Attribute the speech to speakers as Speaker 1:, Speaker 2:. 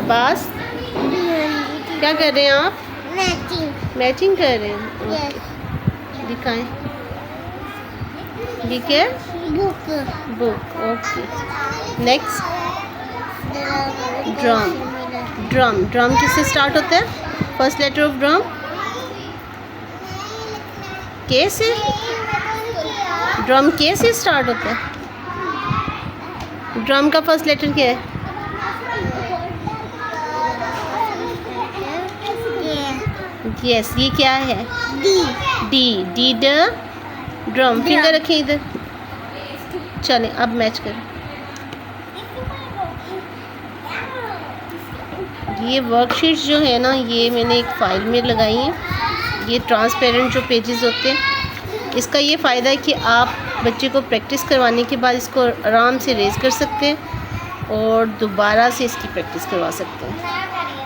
Speaker 1: अब्बास क्या कर रहे हैं आप? मैचिंग कर रहे हैं।
Speaker 2: Yes.
Speaker 1: दिखाएं। ये क्या है?
Speaker 2: Book.
Speaker 1: Book. Okay. Next drum. Drum drum किससे स्टार्ट होता है? फर्स्ट लेटर ऑफ ड्रम के से। ड्रम के से स्टार्ट होता है। ड्रम का फर्स्ट लेटर क्या है? यस, ये क्या है? डी। डी ड ड्रम। फिंगर रखें इधर। चलें अब मैच करें। ये वर्कशीट्स जो है ना, ये मैंने एक फ़ाइल में लगाई हैं। ये ट्रांसपेरेंट जो पेजेस होते हैं, इसका ये फ़ायदा है कि आप बच्चे को प्रैक्टिस करवाने के बाद इसको आराम से रेज़ कर सकते हैं और दोबारा से इसकी प्रैक्टिस करवा सकते हैं।